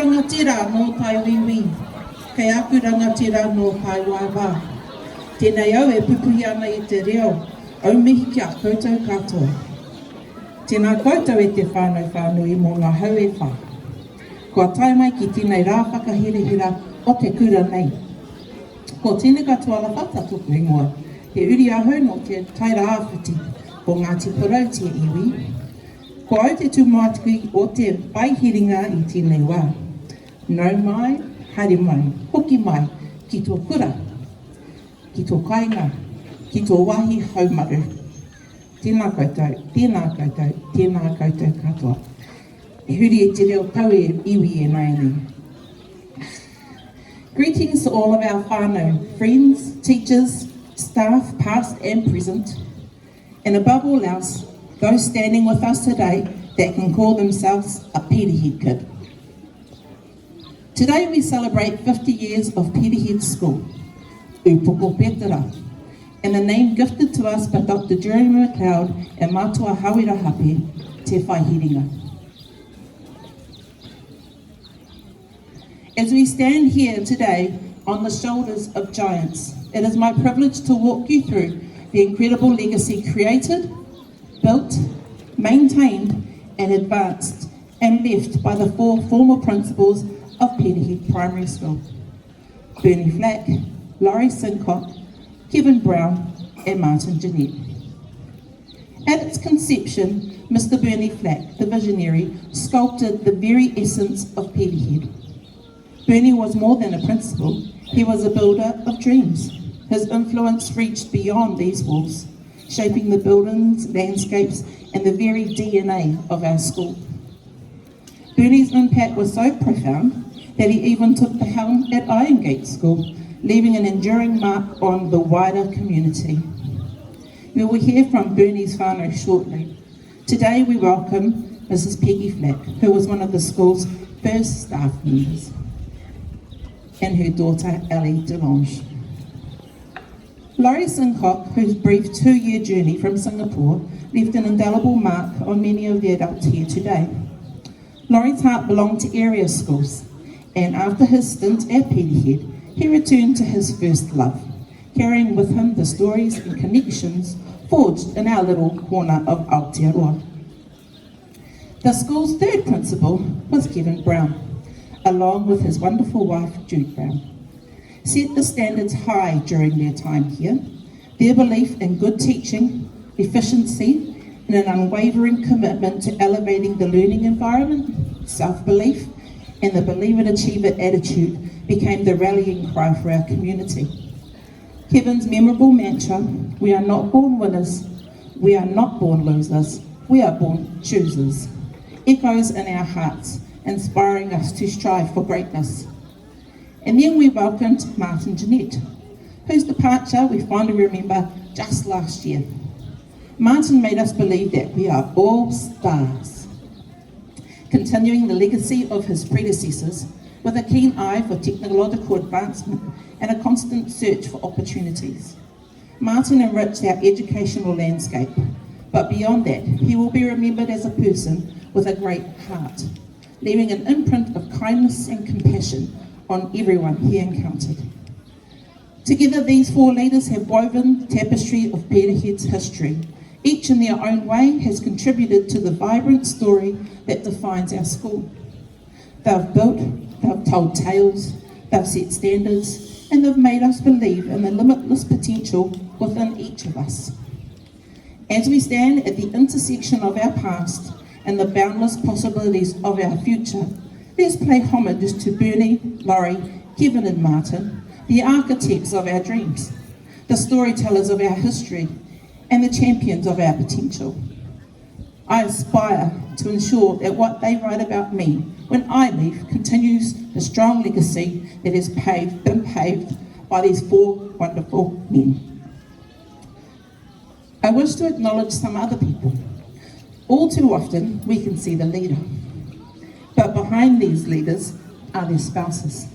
rangatira no tai wiwi, kei aku rangatira no tai waiwa. Tēnei au e pupuhi ana i te reo, au mihi kia koutou katoa. Tēnā koutou e te whānau mō ngā hau e whā. Kua tae mai ki tēnei rā whakahirehira o te kura nei. Ko Tineka Tuala-Fata tuku ingoa, he uri ahau no te taira āwhiti o Ngāti Porou te iwi. Ko au te Tumuaki o te waihiringa i tēnei wā. Nau mai, haere mai, hoki mai, ki tō kura, ki tō kainga, ki tō wahi haumaru. Tēnā koutou, tēnā koutou, tēnā koutou katoa. E huri e te reo tau e iwi e nei nei. Greetings to all of our whānau, friends, teachers, staff, past and present, and above all else, those standing with us today that can call themselves a Peterhead kid. Today we celebrate 50 years of Peterhead School, Upoko Petera, and the name gifted to us by Dr. Jeremy McLeod and Matua Hawira Hape, Te Whaihiringa. As we stand here today on the shoulders of giants, it is my privilege to walk you through the incredible legacy created, built, maintained and advanced and left by the four former principals of Peterhead Primary School: Bernie Flack, Laurie Sincock, Kevin Brown and Martin Jeanette. At its conception, Mr. Bernie Flack, the visionary, sculpted the very essence of Peterhead. Bernie was more than a principal, he was a builder of dreams. His influence reached beyond these walls, shaping the buildings, landscapes, and the very DNA of our school. Bernie's impact was so profound that he even took the helm at Irongate School, leaving an enduring mark on the wider community. We will hear from Bernie's whānau shortly. Today we welcome Mrs. Peggy Flack, who was one of the school's first staff members, and her daughter, Ellie DeLange. Laurie Sincock, whose brief 2-year journey from Singapore left an indelible mark on many of the adults here today. Laurie's heart belonged to area schools, and after his stint at Peterhead, he returned to his first love, carrying with him the stories and connections forged in our little corner of Aotearoa. The school's third principal was Kevin Brown, along with his wonderful wife, Jude Brown. Set the standards high during their time here. Their belief in good teaching, efficiency, and an unwavering commitment to elevating the learning environment, self-belief, and the believe it, achieve it attitude became the rallying cry for our community. Kevin's memorable mantra, "We are not born winners, we are not born losers, we are born choosers," echoes in our hearts, inspiring us to strive for greatness. And then we welcomed Martin Jeanette, whose departure we fondly remember just last year. Martin made us believe that we are all stars, continuing the legacy of his predecessors with a keen eye for technological advancement and a constant search for opportunities. Martin enriched our educational landscape, but beyond that, he will be remembered as a person with a great heart, leaving an imprint of kindness and compassion on everyone he encountered. Together, these four leaders have woven the tapestry of Peterhead's history. Each in their own way has contributed to the vibrant story that defines our school. They've built, they've told tales, they've set standards, and they've made us believe in the limitless potential within each of us. As we stand at the intersection of our past and the boundless possibilities of our future, let's pay homage to Bernie, Laurie, Kevin and Martin, the architects of our dreams, the storytellers of our history, and the champions of our potential. I aspire to ensure that what they write about me when I leave continues the strong legacy that has been paved by these four wonderful men. I wish to acknowledge some other people. All too often, we can see the leader, but behind these leaders are their spouses,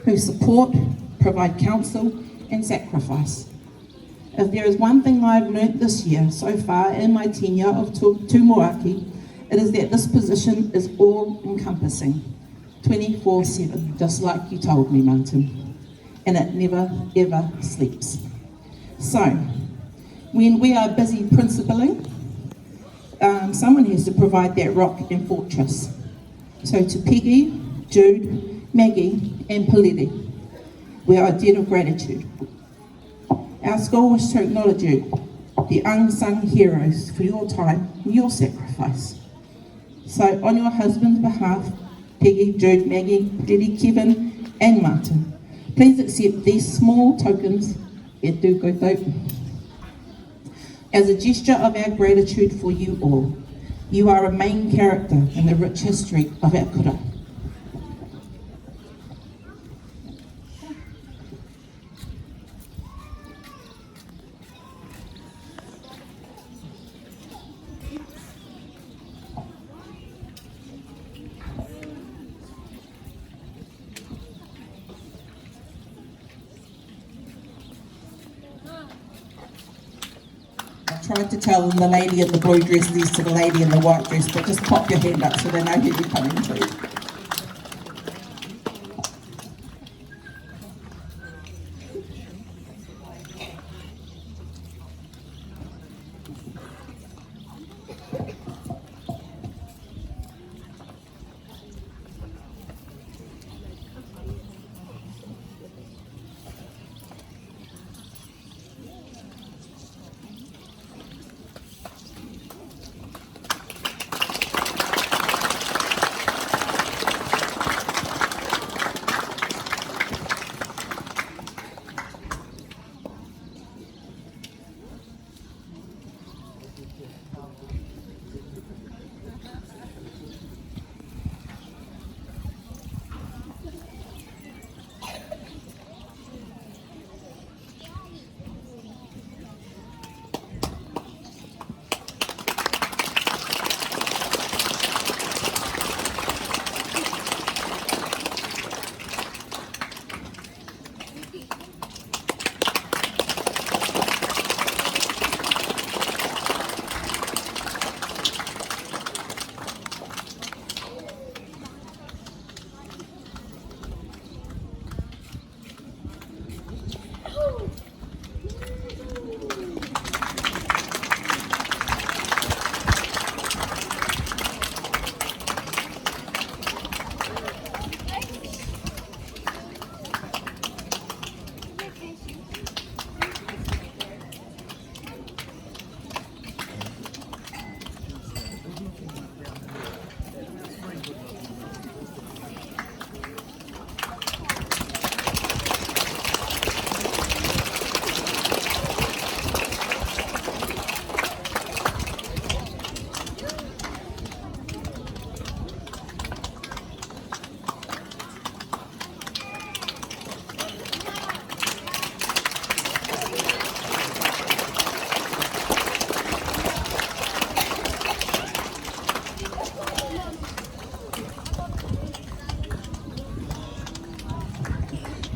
who support, provide counsel, and sacrifice. If there is one thing I've learnt this year so far in my tenure of Tumuaki, it is that this position is all-encompassing. 24/7, just like you told me, Martin. And it never, ever sleeps. So, when we are busy principling, someone has to provide that rock and fortress. So to Peggy, Jude, Maggie, and Paleti, we are a debt of gratitude. Our school wish to acknowledge you, the unsung heroes, for your time and your sacrifice. So on your husband's behalf, Peggy, Jude, Maggie, Paleti, Kevin, and Martin, please accept these small tokens as a gesture of our gratitude for you all. You are a main character in the rich history of our kura. Tried to tell the lady in the blue dress this to the lady in the white dress, but just pop your hand up so they know who you're coming to.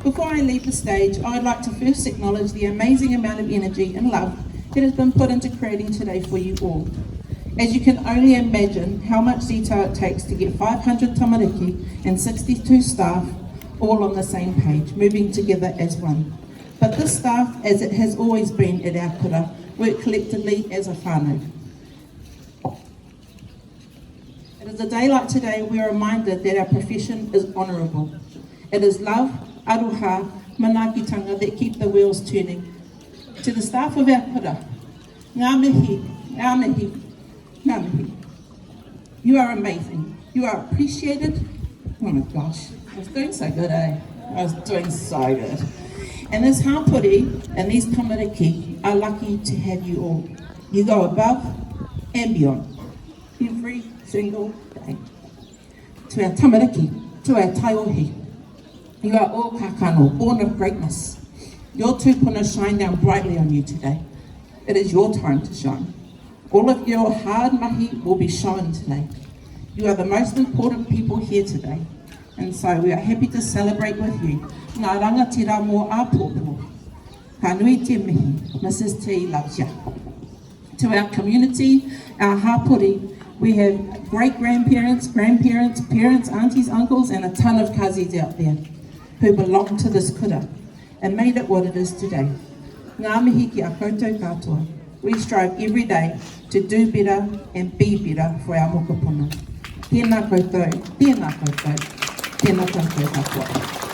Before I leave the stage, I'd like to first acknowledge the amazing amount of energy and love that has been put into creating today for you all. As you can only imagine how much detail it takes to get 500 tamariki and 62 staff all on the same page, moving together as one. But this staff, as it has always been at our kura, work collectively as a whānau. It is a day like today we are reminded that our profession is honourable. It is love, aroha, manaakitanga that keep the wheels turning. To the staff of our kura, ngā mihi, ngā mihi, ngā mihi. You are amazing. You are appreciated. Oh my gosh, I was doing so good, eh? I was doing so good. And this hapori and these tamariki are lucky to have you all. You go above and beyond every single day. To our tamariki, to our taiohi, you are all kakano, born of greatness. Your tūpuna shine down brightly on you today. It is your time to shine. All of your hard mahi will be shown today. You are the most important people here today. And so we are happy to celebrate with you. Ngā rangatira mō āpōpō. Ka nui te mihi, Mrs. T loves ya. To our community, our hapori, We have great-grandparents, grandparents, parents, aunties, uncles, and a ton of cousins out there who belong to this kura and made it what it is today. Ngā mihi ki a koutou katoa. We strive every day to do better and be better for our mokopuna. Tēnā koutou, tēnā koutou, tēnā koutou katoa.